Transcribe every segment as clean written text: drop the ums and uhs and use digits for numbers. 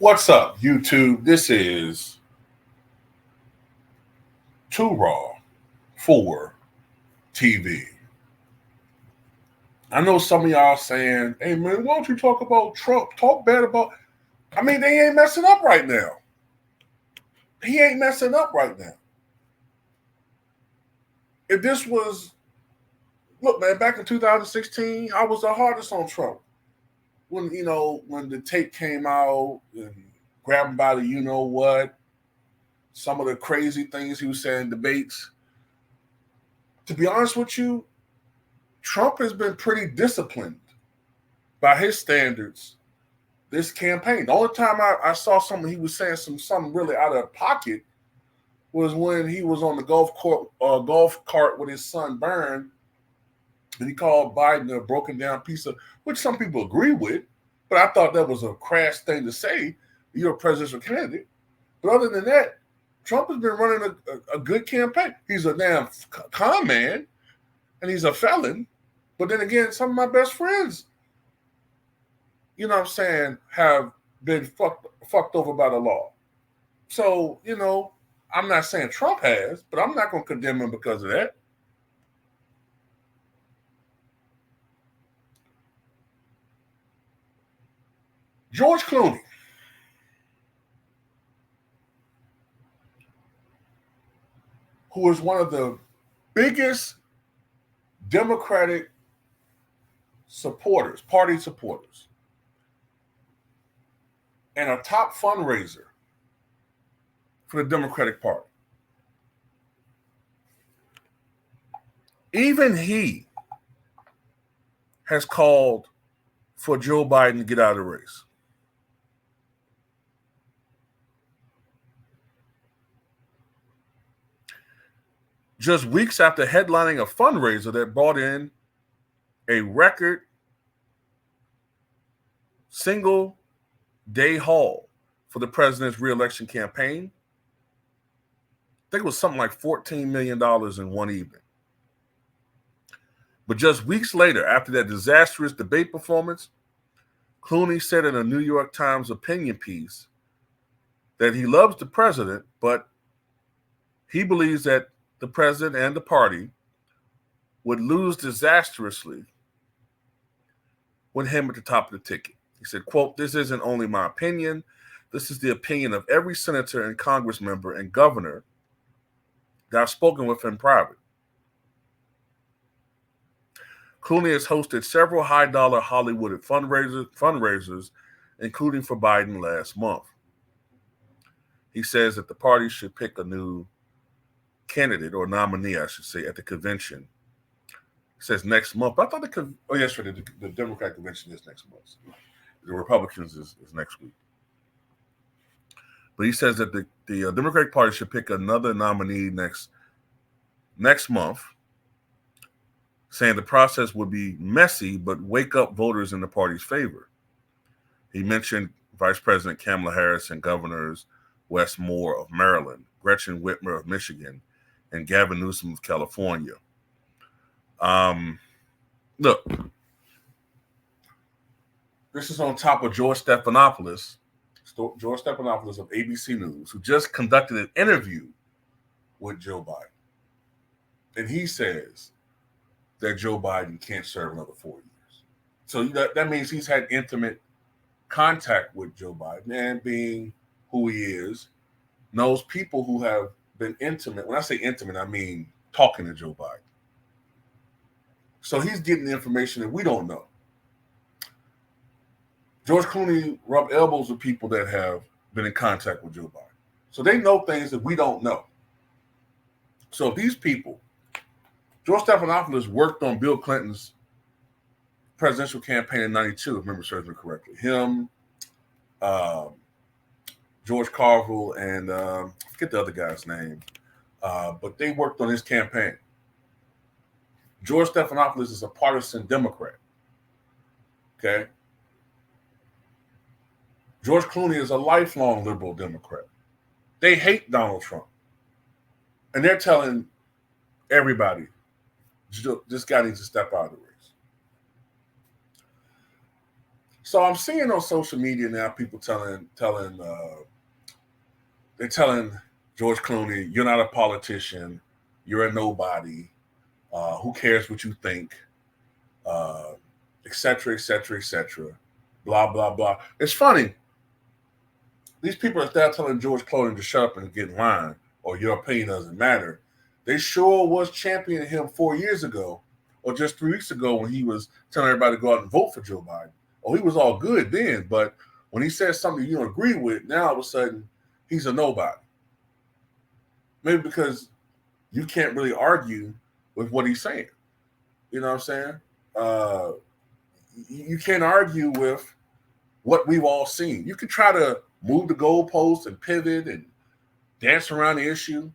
What's up, YouTube? This is Too Raw for TV. I know some of y'all saying, hey man, why don't you talk about Trump? Talk bad about. I mean, they ain't messing up right now. He ain't messing up right now. If this was, look, man, back in 2016, I was the hardest on Trump. When the tape came out and grabbed him by the you know what, some of the crazy things he was saying in debates. To be honest with you, Trump has been pretty disciplined by his standards this campaign. The only time I saw something he was saying something really out of pocket was when he was on the golf cart with his son Byrne, and he called Biden a broken down piece of, which some people agree with, but I thought that was a crass thing to say. You're a presidential candidate. But other than that, Trump has been running a good campaign. He's a damn con man, and he's a felon. But then again, some of my best friends, have been fucked over by the law. So, I'm not saying Trump has, but I'm not going to condemn him because of that. George Clooney. Who is one of the biggest Democratic party supporters, and a top fundraiser for the Democratic Party. Even he has called for Joe Biden to get out of the race. Just weeks after headlining a fundraiser that brought in a record single day haul for the president's reelection campaign, I think it was something like $14 million in one evening. But just weeks later, after that disastrous debate performance, Clooney said in a New York Times opinion piece that he loves the president, but he believes that the president and the party would lose disastrously with him at the top of the ticket. He said, quote, "This isn't only my opinion. This is the opinion of every senator and Congress member and governor that I've spoken with in private." Clooney has hosted several high-dollar Hollywood fundraisers, including for Biden last month. He says that the party should pick a new candidate or nominee, I should say, at the convention. He says next month. I thought the Democratic convention is next month. The Republicans is next week. But he says that the Democratic Party should pick another nominee next month, saying the process would be messy, but wake up voters in the party's favor. He mentioned Vice President Kamala Harris and Governors Wes Moore of Maryland, Gretchen Whitmer of Michigan, and Gavin Newsom of California. Look, this is on top of George Stephanopoulos of ABC News, who just conducted an interview with Joe Biden. And he says that Joe Biden can't serve another 4 years. So that means he's had intimate contact with Joe Biden, and being who he is, knows people who have been intimate. When I say intimate, I mean talking to Joe Biden. So he's getting the information that we don't know. George Clooney rubbed elbows with people that have been in contact with Joe Biden. So they know things that we don't know. So these people, George Stephanopoulos worked on Bill Clinton's presidential campaign in 92, if memory serves me correctly. Him, George Carville, and I forget the other guy's name, but they worked on his campaign. George Stephanopoulos is a partisan Democrat. Okay? George Clooney is a lifelong liberal Democrat. They hate Donald Trump. And they're telling everybody, this guy needs to step out of the race. So I'm seeing on social media now people they're telling George Clooney, "You're not a politician. You're a nobody. Who cares what you think?" Et cetera, et cetera, et cetera. Blah blah blah. It's funny. These people are now telling George Clooney to shut up and get in line, or your opinion doesn't matter. They sure was championing him 4 years ago, or just 3 weeks ago when he was telling everybody to go out and vote for Joe Biden. Oh, he was all good then, but when he says something you don't agree with, now all of a sudden he's a nobody. Maybe because you can't really argue with what he's saying. You know what I'm saying? You can't argue with what we've all seen. You can try to move the goalposts and pivot and dance around the issue.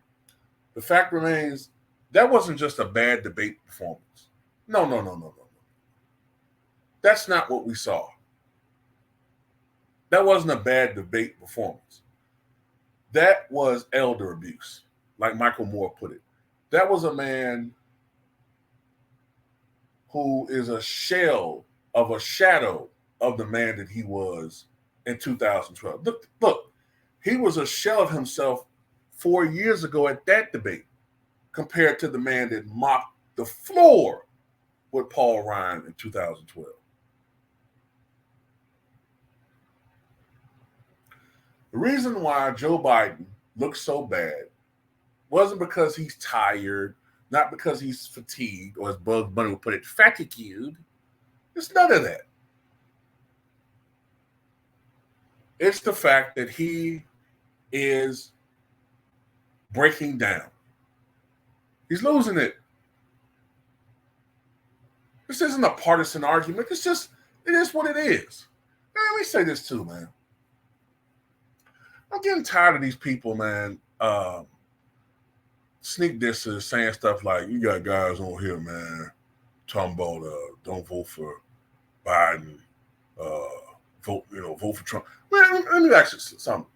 The fact remains that wasn't just a bad debate performance. No. That's not what we saw. That wasn't a bad debate performance. That was elder abuse, like Michael Moore put it. That was a man who is a shell of a shadow of the man that he was in 2012. Look, he was a shell of himself 4 years ago at that debate compared to the man that mopped the floor with Paul Ryan in 2012. The reason why Joe Biden looks so bad wasn't because he's tired, not because he's fatigued, or as Bugs Bunny would put it, fatigued. It's none of that. It's the fact that he is breaking down. He's losing it. This isn't a partisan argument. It is what it is. Man, let me say this too, man. I'm getting tired of these people, man. Sneak disses saying stuff like, "You got guys on here, man, talking about don't vote for Biden, vote for Trump." Man, let me ask you something.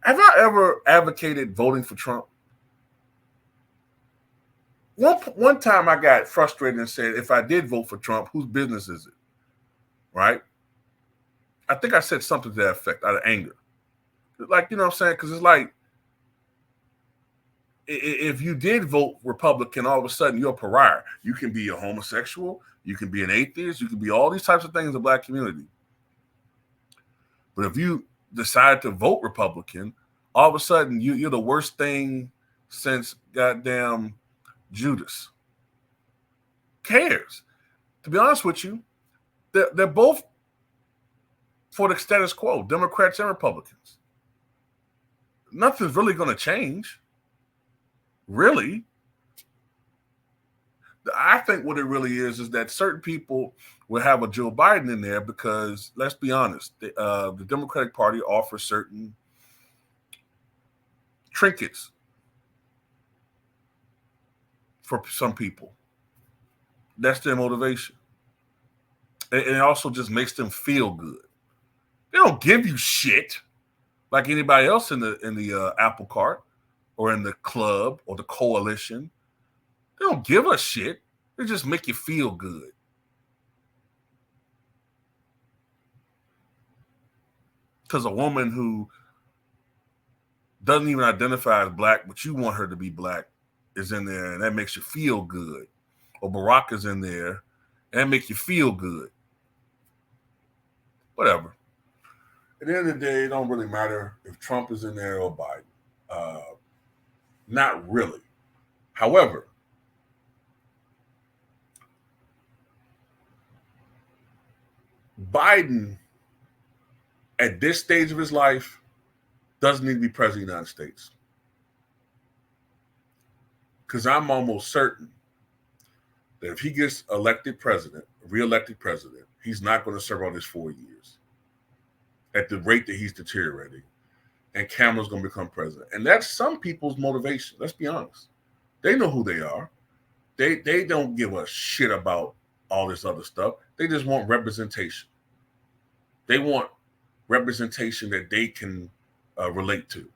Have I ever advocated voting for Trump? One time I got frustrated and said, if I did vote for Trump, whose business is it? Right? I think I said something to that effect out of anger. Like, you know what I'm saying? Because it's like, if you did vote Republican, all of a sudden you're a pariah. You can be a homosexual. You can be an atheist. You can be all these types of things in the Black community. But if you decide to vote Republican, all of a sudden you're the worst thing since goddamn Judas. Cares? To be honest with you, they're both for the status quo, Democrats and Republicans. Nothing's really going to change. Really. I think what it really is that certain people will have a Joe Biden in there because, let's be honest, the Democratic Party offers certain trinkets for some people. That's their motivation. And it also just makes them feel good. They don't give you shit like anybody else in the apple cart or in the club or the coalition. They don't give a shit. They just make you feel good. Because a woman who doesn't even identify as Black, but you want her to be Black, is in there, and that makes you feel good. Or Barack is in there, and that makes you feel good. Whatever. At the end of the day, it don't really matter if Trump is in there or Biden. Not really. However, Biden, at this stage of his life, doesn't need to be president of the United States. Because I'm almost certain that if he gets elected president, reelected president, he's not going to serve all his 4 years at the rate that he's deteriorating. And Kamala's going to become president. And that's some people's motivation. Let's be honest. They know who they are. They don't give a shit about all this other stuff. They just want representation. They want representation that they can relate to.